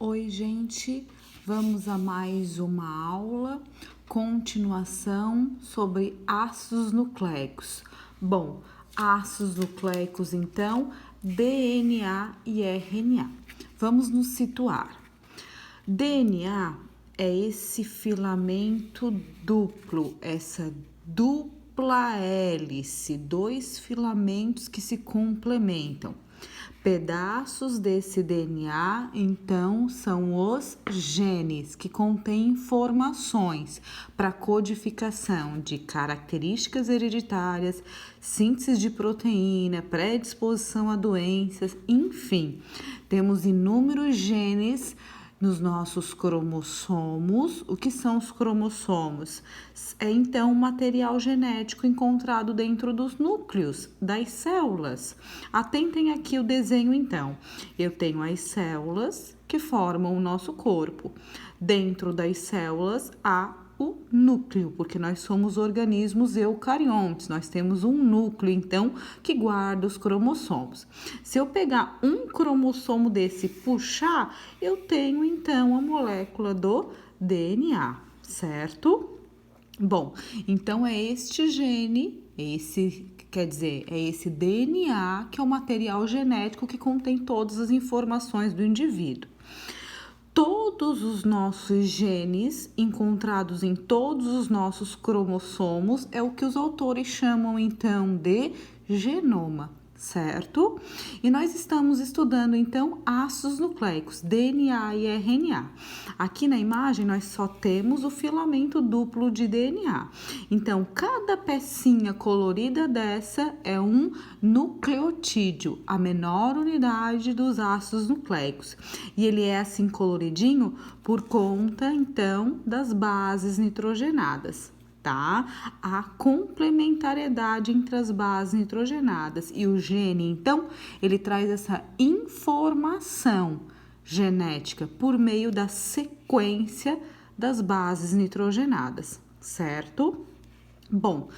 Oi, gente, vamos a mais uma aula, continuação sobre ácidos nucleicos. Bom, ácidos nucleicos, então, DNA e RNA. Vamos nos situar. DNA é esse filamento duplo, essa dupla hélice, dois filamentos que se complementam. Pedaços desse DNA, então, são os genes que contêm informações para codificação de características hereditárias, síntese de proteína, predisposição a doenças, enfim, temos inúmeros genes nos nossos cromossomos. O que são os cromossomos? É então o material genético encontrado dentro dos núcleos das células. Atentem aqui o desenho então. Eu tenho as células que formam o nosso corpo. Dentro das células há o núcleo, porque nós somos organismos eucariontes, nós temos um núcleo, então, que guarda os cromossomos. Se eu pegar um cromossomo desse e puxar, eu tenho, então, a molécula do DNA, certo? Bom, então é este gene, é esse DNA que é o material genético que contém todas as informações do indivíduo. Todos os nossos genes encontrados em todos os nossos cromossomos é o que os autores chamam então de genoma, certo? E nós estamos estudando então ácidos nucleicos, DNA e RNA. Aqui na imagem nós só temos o filamento duplo de DNA. Então, cada pecinha colorida dessa é um nucleotídeo, a menor unidade dos ácidos nucleicos. E ele é assim coloridinho por conta então das bases nitrogenadas. Tá? A complementariedade entre as bases nitrogenadas e o gene, então, ele traz essa informação genética por meio da sequência das bases nitrogenadas, certo? Bom,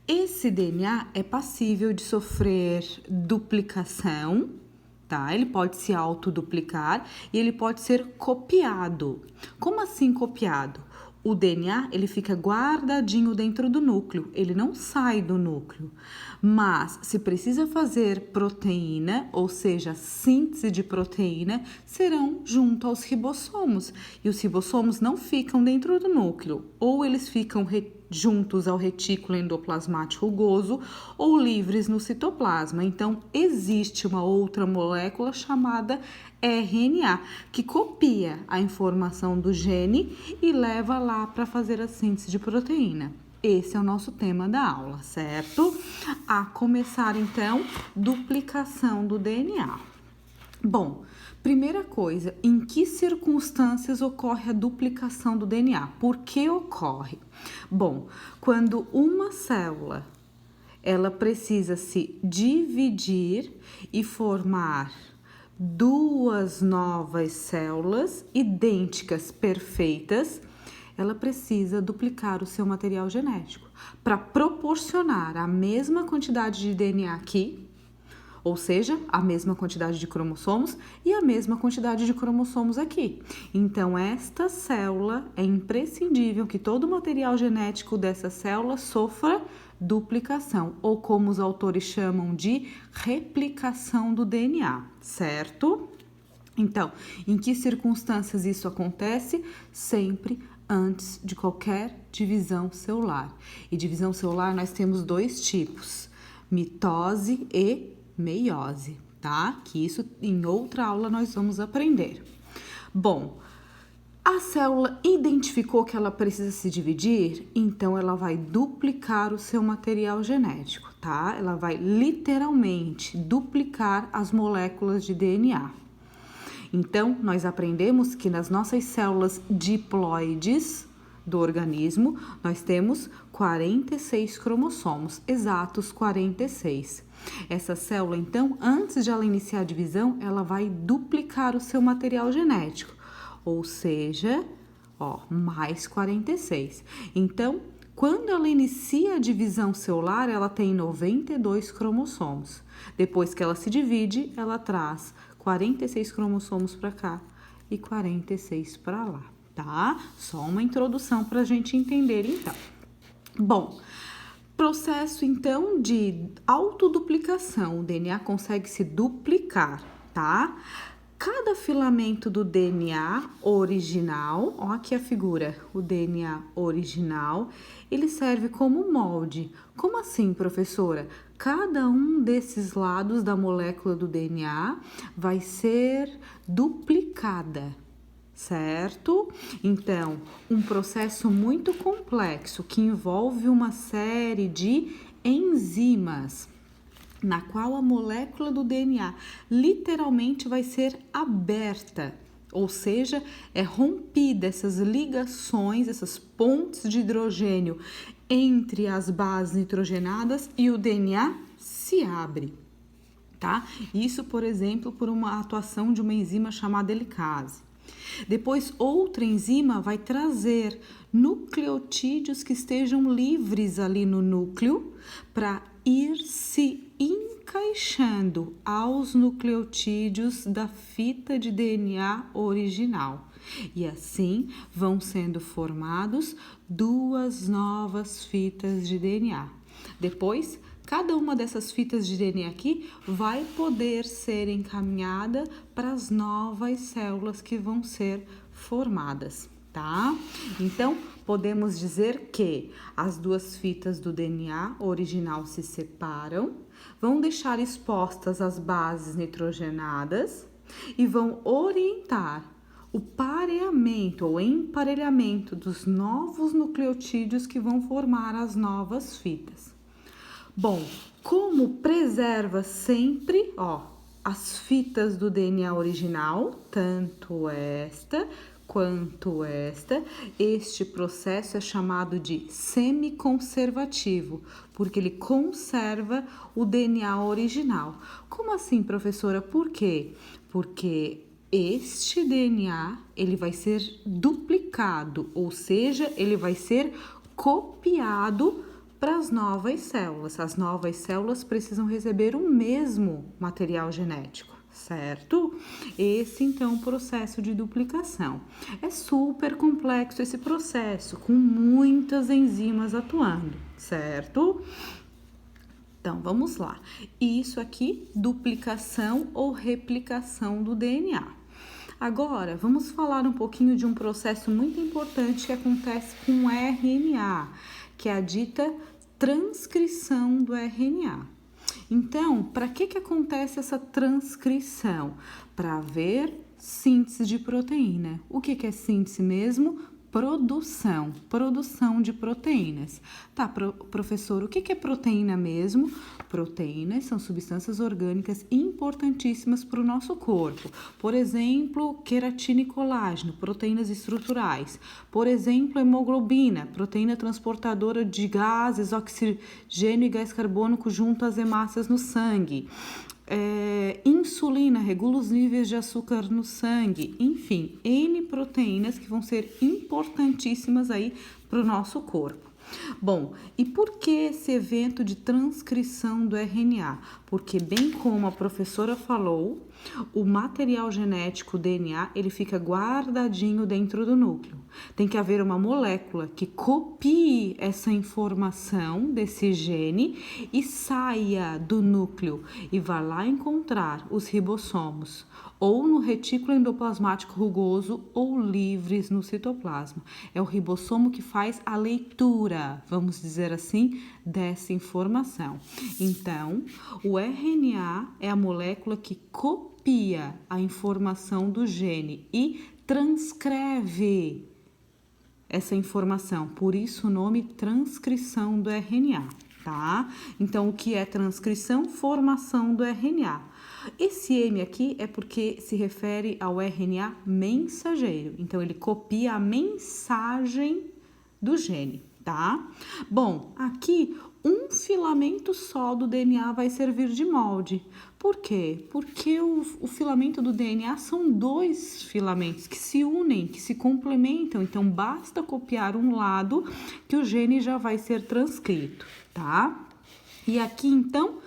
esse DNA é passível de sofrer duplicação, tá? Ele pode se autoduplicar e ele pode ser copiado. Como assim copiado? O DNA, ele fica guardadinho dentro do núcleo, ele não sai do núcleo. Mas, se precisa fazer proteína, ou seja, síntese de proteína, serão junto aos ribossomos. E os ribossomos não ficam dentro do núcleo, ou eles ficam juntos ao retículo endoplasmático rugoso ou livres no citoplasma. Então, existe uma outra molécula chamada RNA, que copia a informação do gene e leva lá para fazer a síntese de proteína. Esse é o nosso tema da aula, certo? A começar, então, duplicação do DNA. Bom, primeira coisa, em que circunstâncias ocorre a duplicação do DNA? Por que ocorre? Bom, quando uma célula ela precisa se dividir e formar duas novas células idênticas, perfeitas, ela precisa duplicar o seu material genético para proporcionar a mesma quantidade de DNA aqui, ou seja, a mesma quantidade de cromossomos e a mesma quantidade de cromossomos aqui. Então, esta célula é imprescindível que todo o material genético dessa célula sofra duplicação, ou como os autores chamam de replicação do DNA, certo? Então, em que circunstâncias isso acontece? Sempre antes de qualquer divisão celular. E divisão celular nós temos dois tipos, mitose e meiose, tá? Que isso em outra aula nós vamos aprender. Bom, a célula identificou que ela precisa se dividir, então ela vai duplicar o seu material genético, tá? Ela vai literalmente duplicar as moléculas de DNA. Então, nós aprendemos que nas nossas células diploides do organismo, nós temos 46 cromossomos, exatos 46. Essa célula, então, antes de ela iniciar a divisão, ela vai duplicar o seu material genético, ou seja, mais 46. Então, quando ela inicia a divisão celular, ela tem 92 cromossomos. Depois que ela se divide, ela traz 46 cromossomos para cá e 46 para lá, tá? Só uma introdução para a gente entender, então. Bom, processo, então, de autoduplicação. O DNA consegue se duplicar, tá? Cada filamento do DNA original, ó aqui a figura, o DNA original, ele serve como molde. Como assim, professora? Cada um desses lados da molécula do DNA vai ser duplicada, certo? Então, um processo muito complexo que envolve uma série de enzimas, na qual a molécula do DNA literalmente vai ser aberta, ou seja, é rompida essas ligações, essas pontes de hidrogênio entre as bases nitrogenadas e o DNA se abre, tá? Isso, por exemplo, por uma atuação de uma enzima chamada helicase. Depois, outra enzima vai trazer nucleotídeos que estejam livres ali no núcleo para ir se encaixando aos nucleotídeos da fita de DNA original. E assim vão sendo formados duas novas fitas de DNA. Depois, cada uma dessas fitas de DNA aqui vai poder ser encaminhada para as novas células que vão ser formadas, tá? Então, podemos dizer que as duas fitas do DNA original se separam, vão deixar expostas as bases nitrogenadas e vão orientar o pareamento ou emparelhamento dos novos nucleotídeos que vão formar as novas fitas. Bom, como preserva sempre, ó, as fitas do DNA original, tanto esta quanto esta, este processo é chamado de semiconservativo, porque ele conserva o DNA original. Como assim, professora? Por quê? Porque este DNA, ele vai ser duplicado, ou seja, ele vai ser copiado para as novas células. As novas células precisam receber o mesmo material genético, certo? Esse, então, é o processo de duplicação. É super complexo esse processo, com muitas enzimas atuando, certo? Então, vamos lá. Isso aqui, duplicação ou replicação do DNA. Agora, vamos falar um pouquinho de um processo muito importante que acontece com o RNA, que é a dita transcrição do RNA. Então, para que acontece essa transcrição? Para haver síntese de proteína. O que é síntese mesmo? Produção de proteínas. Tá, professor, o que é proteína mesmo? Proteínas são substâncias orgânicas importantíssimas para o nosso corpo. Por exemplo, queratina e colágeno, proteínas estruturais. Por exemplo, hemoglobina, proteína transportadora de gases, oxigênio e gás carbônico junto às hemácias no sangue. Insulina regula os níveis de açúcar no sangue, enfim, N proteínas que vão ser importantíssimas aí para o nosso corpo. Bom, e por que esse evento de transcrição do RNA? Porque, bem como a professora falou, o material genético, o DNA, ele fica guardadinho dentro do núcleo. Tem que haver uma molécula que copie essa informação desse gene e saia do núcleo e vá lá encontrar os ribossomos, ou no retículo endoplasmático rugoso ou livres no citoplasma. É o ribossomo que faz a leitura, vamos dizer assim, dessa informação. Então, o RNA é a molécula que copia a informação do gene e transcreve essa informação, por isso o nome transcrição do RNA, tá? Então, o que é transcrição? Formação do RNA. Esse M aqui é porque se refere ao RNA mensageiro, então ele copia a mensagem do gene, tá? Bom, aqui um filamento só do DNA vai servir de molde. Por quê? Porque o filamento do DNA são dois filamentos que se unem, que se complementam. Então, basta copiar um lado que o gene já vai ser transcrito, tá? E aqui, então,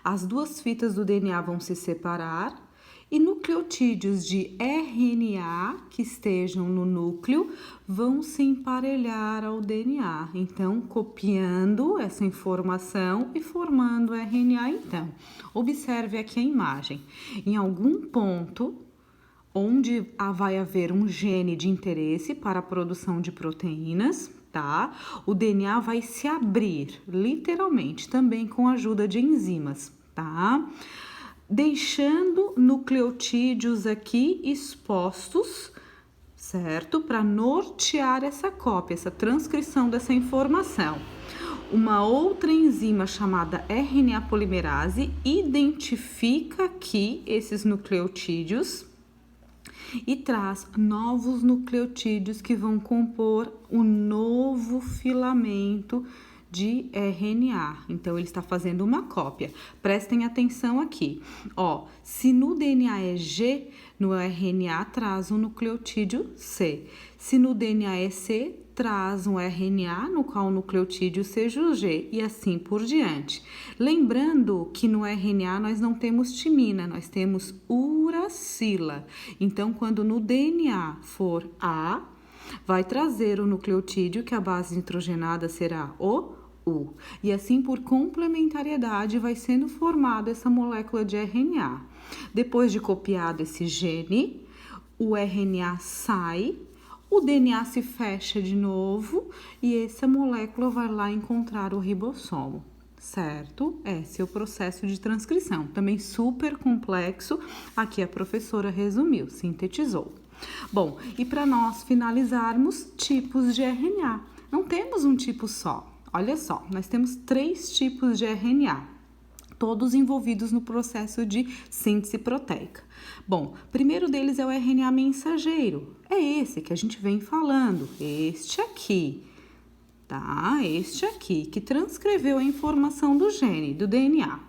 as duas fitas do DNA vão se separar E nucleotídeos de RNA que estejam no núcleo vão se emparelhar ao DNA. Então, copiando essa informação e formando RNA. Então, observe aqui a imagem. Em algum ponto onde vai haver um gene de interesse para a produção de proteínas, tá? O DNA vai se abrir, literalmente, também com a ajuda de enzimas, tá? Deixando nucleotídeos aqui expostos, certo? Para nortear essa cópia, essa transcrição dessa informação. Uma outra enzima chamada RNA polimerase identifica aqui esses nucleotídeos e traz novos nucleotídeos que vão compor um novo filamento de RNA. Então, ele está fazendo uma cópia. Prestem atenção aqui. Ó, se no DNA é G, no RNA traz um nucleotídeo C. Se no DNA é C, traz um RNA no qual o nucleotídeo seja o G e assim por diante. Lembrando que no RNA nós não temos timina, nós temos uracila. Então, quando no DNA for A, vai trazer o nucleotídeo que a base nitrogenada será o U. E assim, por complementariedade, vai sendo formada essa molécula de RNA. Depois de copiado esse gene, o RNA sai, o DNA se fecha de novo e essa molécula vai lá encontrar o ribossomo, certo? Esse é o processo de transcrição, também super complexo. Aqui a professora resumiu, sintetizou. Bom, e para nós finalizarmos, tipos de RNA. Não temos um tipo só. Olha só, nós temos 3 tipos de RNA, todos envolvidos no processo de síntese proteica. Bom, primeiro deles é o RNA mensageiro. É esse que a gente vem falando, este aqui, tá? Este aqui, que transcreveu a informação do gene, do DNA.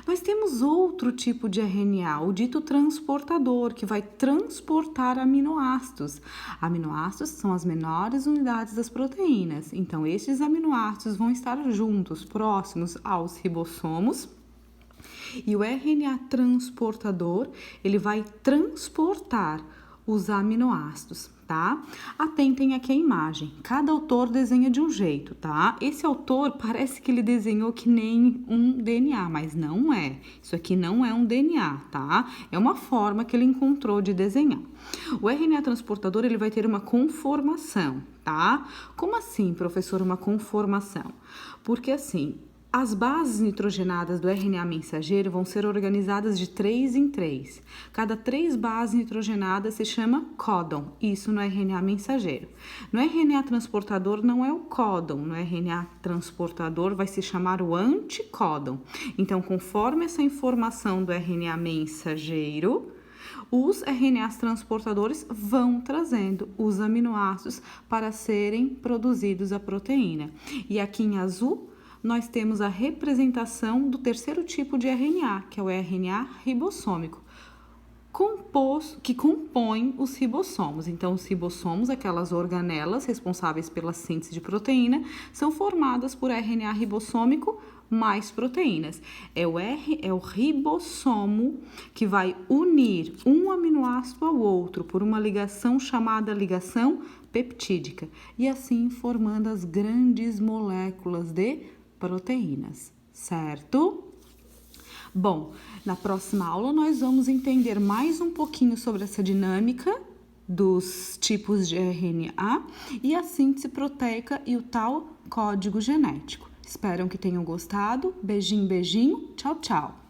Nós temos outro tipo de RNA, o dito transportador, que vai transportar aminoácidos. Aminoácidos são as menores unidades das proteínas. Então, estes aminoácidos vão estar juntos, próximos aos ribossomos. E o RNA transportador, ele vai transportar os aminoácidos, tá? Atentem aqui a imagem. Cada autor desenha de um jeito, tá? Esse autor parece que ele desenhou que nem um DNA, mas não é. Isso aqui não é um DNA, tá? É uma forma que ele encontrou de desenhar. O RNA transportador, ele vai ter uma conformação, tá? Como assim, professor, uma conformação? Porque assim, as bases nitrogenadas do RNA mensageiro vão ser organizadas de 3 em 3. Cada 3 bases nitrogenadas se chama códon, isso no RNA mensageiro. No RNA transportador não é o códon, no RNA transportador vai se chamar o anticódon. Então, conforme essa informação do RNA mensageiro, os RNAs transportadores vão trazendo os aminoácidos para serem produzidos a proteína. E aqui em azul, nós temos a representação do terceiro tipo de RNA, que é o RNA ribossômico, que compõe os ribossomos. Então, os ribossomos, aquelas organelas responsáveis pela síntese de proteína, são formadas por RNA ribossômico mais proteínas. É o ribossomo que vai unir um aminoácido ao outro por uma ligação chamada ligação peptídica, e assim formando as grandes moléculas de proteínas, certo? Bom, na próxima aula nós vamos entender mais um pouquinho sobre essa dinâmica dos tipos de RNA e a síntese proteica e o tal código genético. Espero que tenham gostado. Beijinho, beijinho. Tchau, tchau.